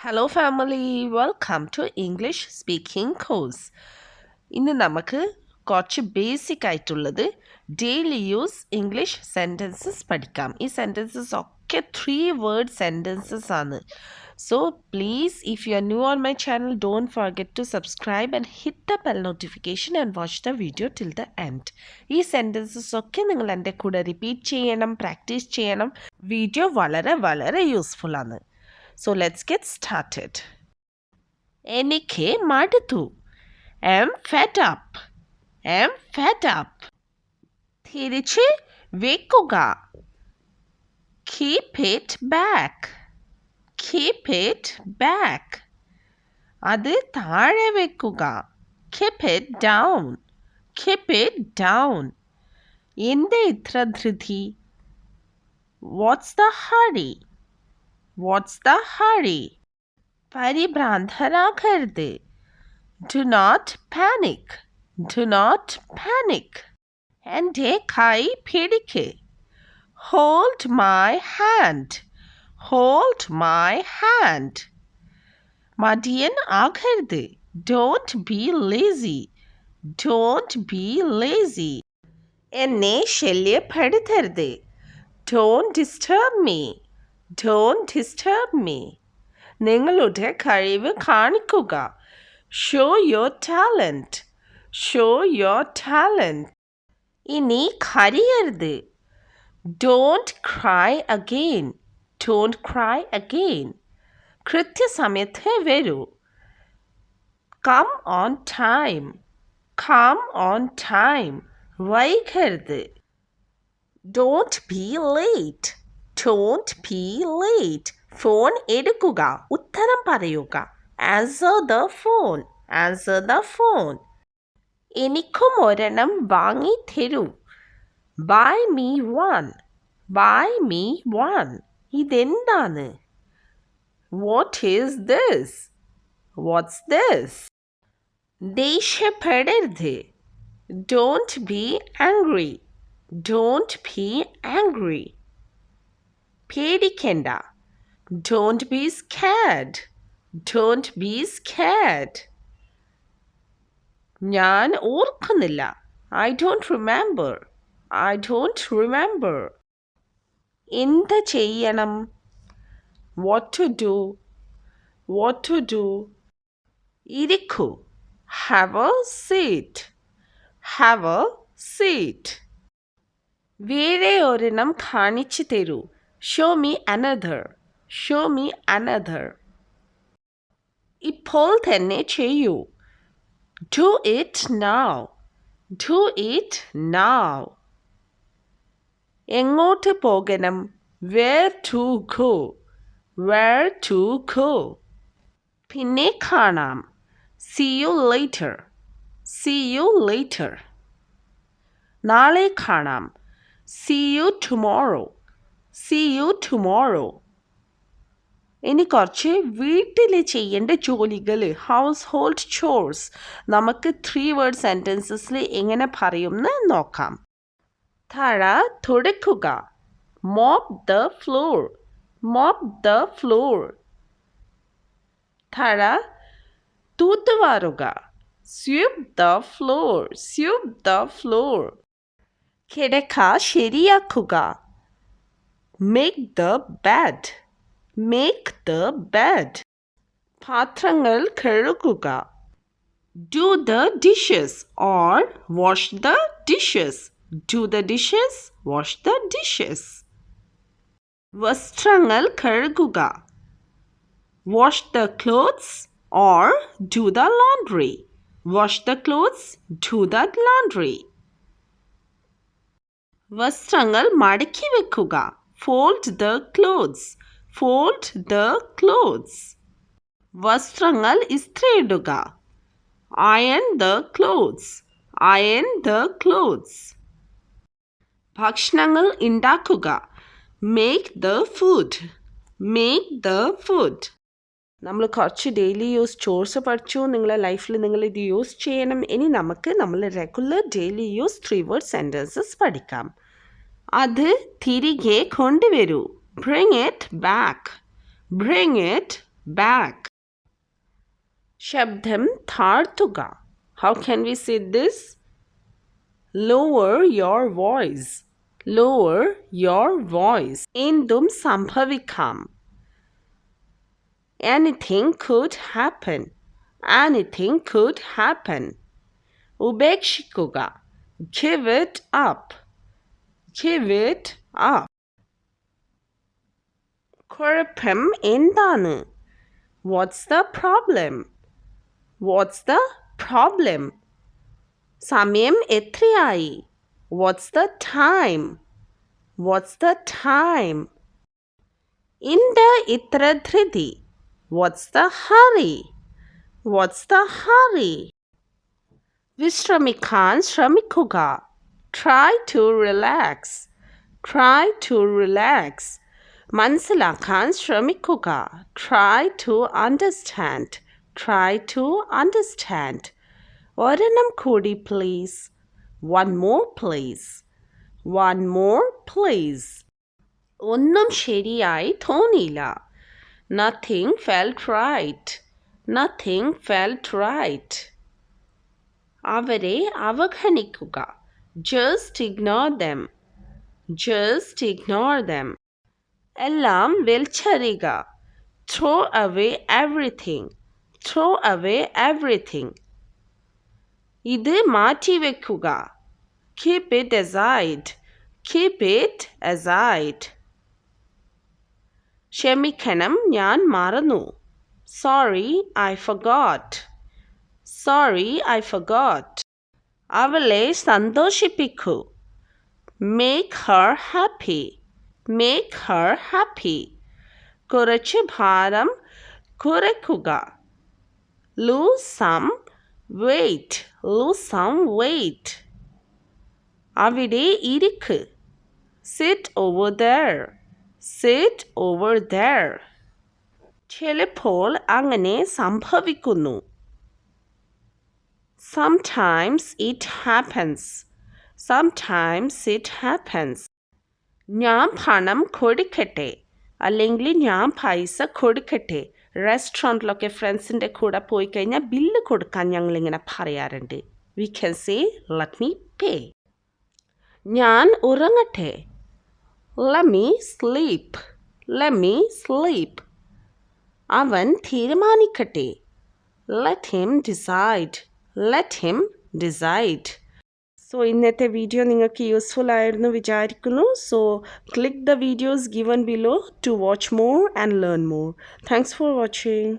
Hello family, welcome to English speaking course. ഇന്ന് നമുക്ക് കുറച്ച് ബേസിക് ആയിട്ടുള്ളത് ഡെയിലി യൂസ് ഇംഗ്ലീഷ് സെൻറ്റൻസസ് പഠിക്കാം. ഈ സെൻറ്റൻസസ് ഒക്കെ 3 വേർഡ് സെൻറ്റൻസസ് ആണ്. So please, if you are new on my channel, don't forget to subscribe and hit the bell notification and watch the video till the end. ഈ sentences ഒക്കെ നിങ്ങൾ എൻ്റെ കൂടെ repeat ചെയ്യണം, പ്രാക്ടീസ് ചെയ്യണം. Video വളരെ വളരെ യൂസ്ഫുൾ ആണ്. So let's get started. എനിക്ക് മടുത്തു. I'm fed up. I'm fed up. തിരിച്ച് വെക്കുക. Keep it back. Keep it back. അത് താഴെ വെക്കുക. Keep it down. Keep it down. എന്ത് ഇത്ര ധൃതി? What's the hurry? What's the hurry? പരിഭ്രാന്തരാകരുത്. Do not panic. Do not panic. എൻ്റെ കൈ പിടിക്ക്. Hold my hand. Hold my hand. മടിയൻ ആകരുത്. Don't be lazy. Don't be lazy. എന്നെ ശല്യപ്പെടുത്തരുത്. Don't disturb me. Don't disturb me. നിങ്ങളുടെ കഴിവ് കാണിക്കുക. Show your talent. Show your talent. ഇനി കരയരുത്. Don't cry again. Don't cry again. കൃത്യസമയത്ത് വരൂ. Come on time. Come on time. വൈകരുത്. Don't be late. Don't be late. Phone എടുക്കുക. ഉത്തരം പറയുക. Answer the phone. Answer the phone. എനിക്കും ഒരെണ്ണം വാങ്ങി തരൂ. Buy me one. Buy me one. ഇതെന്താണ്? What is this? What's this? ദേഷ്യപ്പെടരുത്. Don't be angry. Don't be angry. പേടിക്കണ്ട. Don't be scared. Don't be scared. ഞാൻ ഓർക്കുന്നില്ല. I don't remember. I don't remember. എന്ത് ചെയ്യണം? What to do? What to do? ഇരിക്കൂ. Have a seat. Have a seat. വേറെ ഒരെണ്ണം കാണിച്ചു തരൂ. Show me another. Show me another. ഇപ്പോൾ തന്നെ ചെയ്യൂ. Do it now. Do it now. എങ്ങോട്ട് പോകണം? Where to go? Where to go? പിന്നെ കാണാം. See you later. See you later. നാളെ കാണാം. See you tomorrow. See you tomorrow. ഇനി കുറച്ച് വീട്ടിൽ ചെയ്യേണ്ട ജോലികൾ, ഹൗസ് ഹോൾഡ് ചോർസ്, നമുക്ക് 3 വേർഡ് സെൻറ്റൻസസിൽ എങ്ങനെ പറയുമെന്ന് നോക്കാം. തറ തുടയ്ക്കുക. Mop the floor. Mop the floor. തറ തൂത്തുവാരുക. Sweep the floor. Sweep the floor. കിടക്ക ശരിയാക്കുക. Make the bed. Make the bed. പാത്രങ്ങൾ കഴുകുക. Do the dishes or wash the dishes. Do the dishes. Wash the dishes. വസ്ത്രങ്ങൾ കഴുകുക. Wash the clothes or do the laundry. Wash the clothes. Do the laundry. വസ്ത്രങ്ങൾ മടക്കി വെക്കുക. Fold the clothes. Fold the clothes. വസ്ത്രങ്ങൾ ഇസ്തിരിയിടുക. Iron the clothes. Iron the clothes. ഭക്ഷണങ്ങൾ ഉണ്ടാക്കുക. Make the food. Make the food. നമ്മൾ കുറച്ച് daily use Tchorz പഠിച്ചു. നിങ്ങളുടെ ലൈഫിൽ നിങ്ങൾ ഇത് യൂസ് ചെയ്യണം. ഇനി നമുക്ക് നമ്മൾ regular daily use 3 word sentences പഠിക്കാം. അത് തിരികെ കൊണ്ടുവരൂ. Bring it back. Bring it back. ശബ്ദം താഴ്ത്തുക. How can we say this? Lower your voice. Lower your voice. എന്തും സംഭവിക്കാം. Anything could happen. Anything could happen. ഉപേക്ഷിക്കുക. Give it up. Give it up. കുഴപ്പം എന്താണ്? What's the problem? What's the problem? സമയം എത്രയായി? What's the time? What's the time? എന്താ ഇത്ര ധൃതി? What's the hurry? What's the hurry? വിശ്രമിക്കാൻ ശ്രമിക്കുക. Try to relax. Try to relax. മനസ്സിലാക്കാൻ ശ്രമിക്കുക. Try to understand. Try to understand. ഒരെണ്ണം കൂടി please. One more please. One more please. ഒന്നും ശരിയായി തോന്നിയില്ല. Nothing felt right. Nothing felt right. അവരെ അവഗണിക്കുക. Just ignore them. Just ignore them. എല്ലാം വലിച്ചെറിയുക. Throw away everything. Throw away everything. ഇത് മാറ്റിവെക്കുക. Keep it aside. Keep it aside. ക്ഷമിക്കണം, ഞാൻ മറന്നു. Sorry, I forgot. Sorry, I forgot. അവളെ സന്തോഷിപ്പിക്കൂ. Make her happy. Make her happy. കുറച്ച് ഭാരം കുറയ്ക്കുക. Lose some weight. Lose some weight. അവിടെ ഇരിക്ക്. Sit over there. Sit over there. ചിലപ്പോൾ അങ്ങനെ സംഭവിക്കുന്നു. Sometimes it happens. Sometimes it happens. ഞാൻ പണം കൊടുക്കട്ടെ, അല്ലെങ്കിൽ ഞാൻ പൈസ കൊടുക്കട്ടെ. റെസ്റ്റോറൻറ്റിലൊക്കെ ഫ്രണ്ട്സിൻ്റെ കൂടെ പോയി കഴിഞ്ഞാൽ ബില്ല് കൊടുക്കാൻ ഞങ്ങളിങ്ങനെ പറയാറുണ്ട്. We can say, let me pay. ഞാൻ ഉറങ്ങട്ടെ. Let me sleep. Let me sleep. അവൻ തീരുമാനിക്കട്ടെ. Let him decide. Let him decide. So ഇന്നത്തെ വീഡിയോ നിങ്ങൾക്ക് യൂസ്ഫുൾ ആയിരുന്നു വിചാരിക്കുന്നു. So click the videos given below to watch more and learn more. Thanks for watching.